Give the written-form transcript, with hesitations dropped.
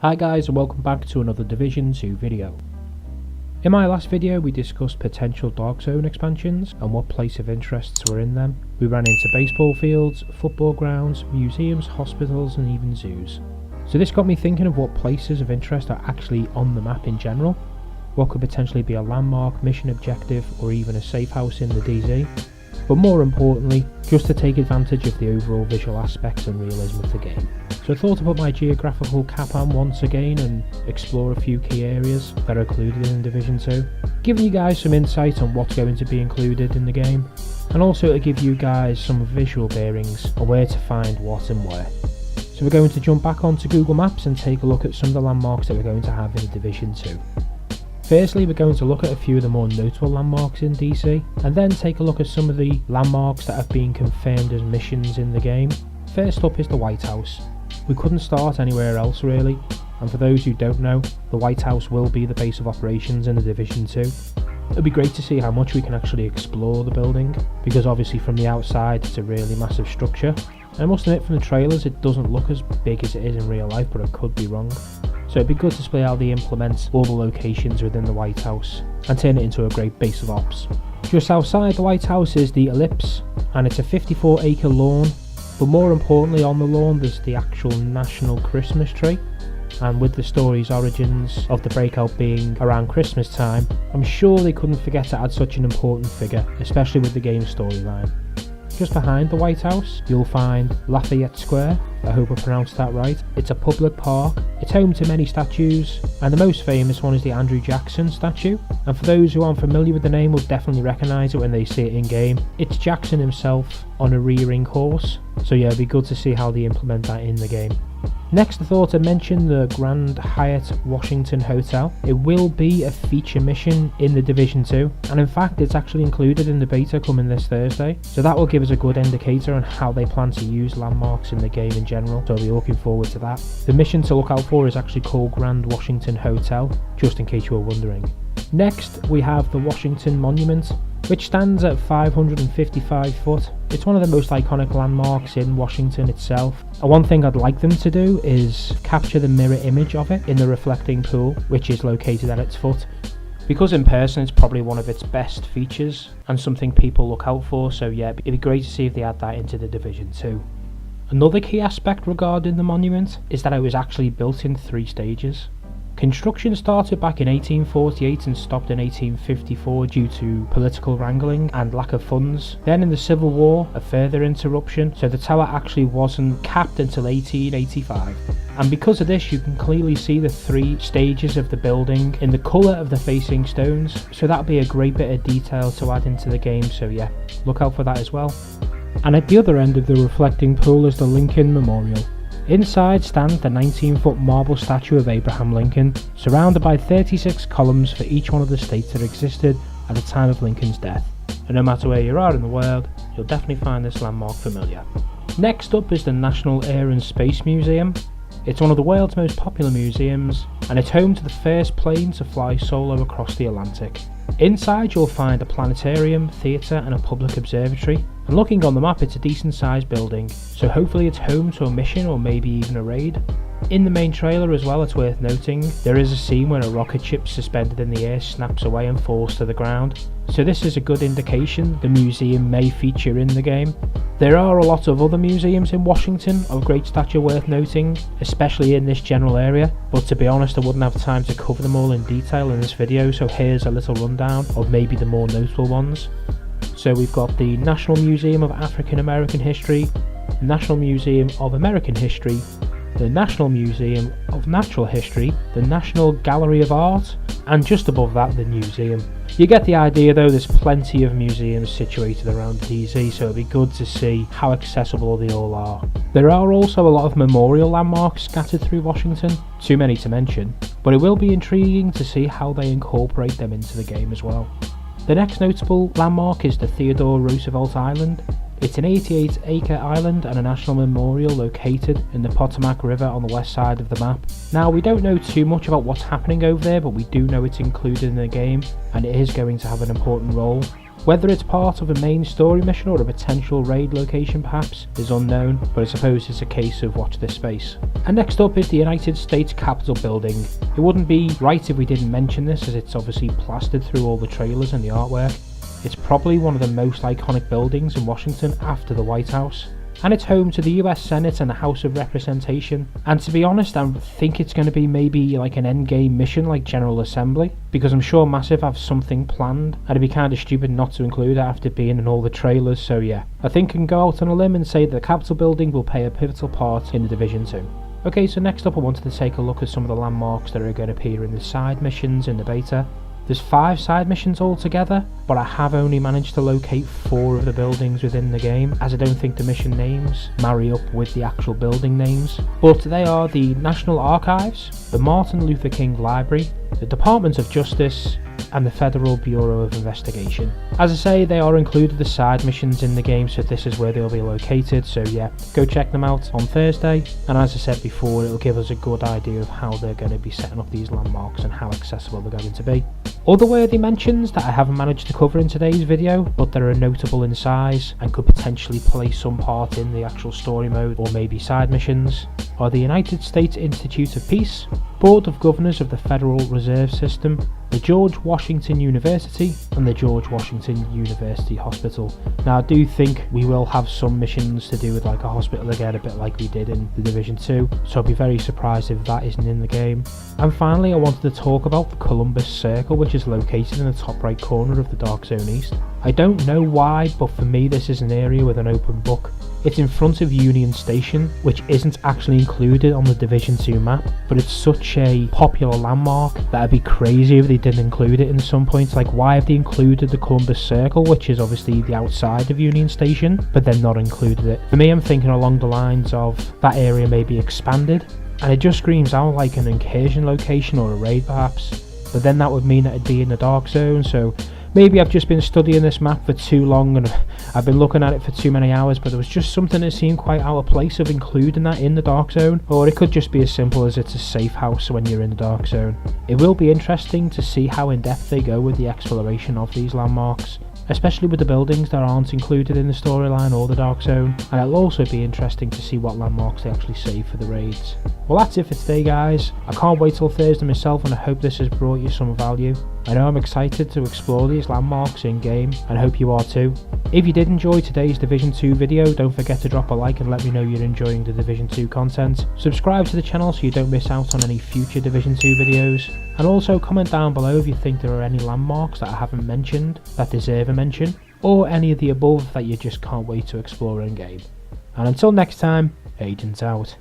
Hi guys, and welcome back to another Division 2 video. In my last video we discussed potential Dark Zone expansions and what place of interests were in them. We ran into baseball fields, football grounds, museums, hospitals and even zoos. So this got me thinking of what places of interest are actually on the map in general. What could potentially be a landmark, mission objective or even a safe house in the DZ. But more importantly, just to take advantage of the overall visual aspects and realism of the game. So I thought to put my geographical cap on once again and explore a few key areas that are included in Division 2, giving you guys some insight on what's going to be included in the game, and also to give you guys some visual bearings on where to find what and where. So we're going to jump back onto Google Maps and take a look at some of the landmarks that we're going to have in Division 2. Firstly, we're going to look at a few of the more notable landmarks in DC, and then take a look at some of the landmarks that have been confirmed as missions in the game. First up is the White House. We couldn't start anywhere else really, and for those who don't know, the White House will be the base of operations in the Division 2. It'll be great to see how much we can actually explore the building, because obviously from the outside it's a really massive structure. And I must admit, from the trailers it doesn't look as big as it is in real life, but I could be wrong. So it'd be good to display how they implement all the locations within the White House and turn it into a great base of ops. Just outside the White House is the Ellipse, and it's a 54-acre lawn, but more importantly on the lawn there's the actual national Christmas tree. And with the story's origins of the breakout being around Christmas time, I'm sure they couldn't forget to add such an important figure, especially with the game's storyline. Just behind the White House, you'll find Lafayette Square. I hope I pronounced that right. It's a public park. It's home to many statues, and the most famous one is the Andrew Jackson statue. And for those who aren't familiar with the name will definitely recognise it when they see it in game. It's Jackson himself on a rearing horse. So yeah, it'd be good to see how they implement that in the game. Next, I thought I'd mention the Grand Hyatt Washington Hotel. It will be a feature mission in the Division 2, and in fact it's actually included in the beta coming this Thursday, so that will give us a good indicator on how they plan to use landmarks in the game in general, so I'll be looking forward to that. The mission to look out for is actually called Grand Washington Hotel, just in case you were wondering. Next we have the Washington Monument, which stands at 555 foot. It's one of the most iconic landmarks in Washington itself, and one thing I'd like them to do is capture the mirror image of it in the reflecting pool, which is located at its foot, because in person it's probably one of its best features and something people look out for, so yeah, it'd be great to see if they add that into the Division 2. Another key aspect regarding the monument is that it was actually built in 3 stages. Construction started back in 1848 and stopped in 1854 due to political wrangling and lack of funds. Then in the Civil War, a further interruption, so the tower actually wasn't capped until 1885. And because of this, you can clearly see the 3 stages of the building in the colour of the facing stones, so that'll be a great bit of detail to add into the game, so yeah, look out for that as well. And at the other end of the reflecting pool is the Lincoln Memorial. Inside stands the 19-foot marble statue of Abraham Lincoln, surrounded by 36 columns for each one of the states that existed at the time of Lincoln's death. And no matter where you are in the world, you'll definitely find this landmark familiar. Next up is the National Air and Space Museum. It's one of the world's most popular museums, and it's home to the first plane to fly solo across the Atlantic. Inside you'll find a planetarium, theatre and a public observatory, and looking on the map it's a decent sized building, so hopefully it's home to a mission or maybe even a raid. In the main trailer as well, it's worth noting, there is a scene where a rocket ship suspended in the air snaps away and falls to the ground, so this is a good indication the museum may feature in the game. There are a lot of other museums in Washington of great stature worth noting, especially in this general area, but to be honest I wouldn't have time to cover them all in detail in this video, so here's a little rundown of maybe the more notable ones. So we've got the National Museum of African American History, the National Museum of American History, the National Museum of Natural History, the National Gallery of Art, and just above that the museum. You get the idea though, there's plenty of museums situated around DZ, so it'd be good to see how accessible they all are. There are also a lot of memorial landmarks scattered through Washington, too many to mention, but it will be intriguing to see how they incorporate them into the game as well. The next notable landmark is the Theodore Roosevelt Island. It's an 88-acre island and a national memorial located in the Potomac River on the west side of the map. Now we don't know too much about what's happening over there, but we do know it's included in the game and it is going to have an important role. Whether it's part of a main story mission or a potential raid location perhaps is unknown, but I suppose it's a case of watch this space. And next up is the United States Capitol building. It wouldn't be right if we didn't mention this, as it's obviously plastered through all the trailers and the artwork. It's probably one of the most iconic buildings in Washington after the White House. And it's home to the US Senate and the House of Representation. And to be honest, I think it's going to be maybe like an endgame mission like General Assembly, because I'm sure Massive have something planned, and it'd be kind of stupid not to include it after being in all the trailers. So yeah, I think I can go out on a limb and say that the Capitol building will play a pivotal part in the Division 2. Okay, so next up I wanted to take a look at some of the landmarks that are going to appear in the side missions in the beta. There's 5 side missions altogether, but I have only managed to locate 4 of the buildings within the game, as I don't think the mission names marry up with the actual building names. But they are the National Archives, the Martin Luther King Library, the Department of Justice, and the Federal Bureau of Investigation. As I say, they are included as side missions in the game, so this is where they'll be located, so yeah, go check them out on Thursday, and as I said before, it'll give us a good idea of how they're going to be setting up these landmarks and how accessible they're going to be. Other worthy mentions that I haven't managed to cover in today's video, but that are notable in size and could potentially play some part in the actual story mode or maybe side missions, are the United States Institute of Peace, Board of Governors of the Federal Reserve System, the George Washington University, and the George Washington University Hospital. Now I do think we will have some missions to do with like a hospital again, a bit like we did in the Division 2, so I'll be very surprised if that isn't in the game. And finally I wanted to talk about the Columbus Circle, which is located in the top right corner of the Dark Zone East. I don't know why, but for me this is an area with an open book. It's in front of Union Station, which isn't actually included on the Division 2 map, but it's such a popular landmark that it'd be crazy if they didn't include it in some points. Like, why have they included the Columbus Circle, which is obviously the outside of Union Station, but then not included it? For me, I'm thinking along the lines of that area may be expanded, and it just screams out like an incursion location or a raid perhaps, but then that would mean that it'd be in the Dark Zone, so maybe I've just been studying this map for too long and I've been looking at it for too many hours, but there was just something that seemed quite out of place of including that in the Dark Zone, or it could just be as simple as it's a safe house when you're in the Dark Zone. It will be interesting to see how in depth they go with the exploration of these landmarks, especially with the buildings that aren't included in the storyline or the Dark Zone, and it'll also be interesting to see what landmarks they actually save for the raids. Well, that's it for today guys. I can't wait till Thursday myself, and I hope this has brought you some value. I know I'm excited to explore these landmarks in game, and I hope you are too. If you did enjoy today's Division 2 video, don't forget to drop a like and let me know you're enjoying the Division 2 content. Subscribe to the channel so you don't miss out on any future Division 2 videos, and also comment down below if you think there are any landmarks that I haven't mentioned that deserve a mention, or any of the above that you just can't wait to explore in game. And until next time, Agents out.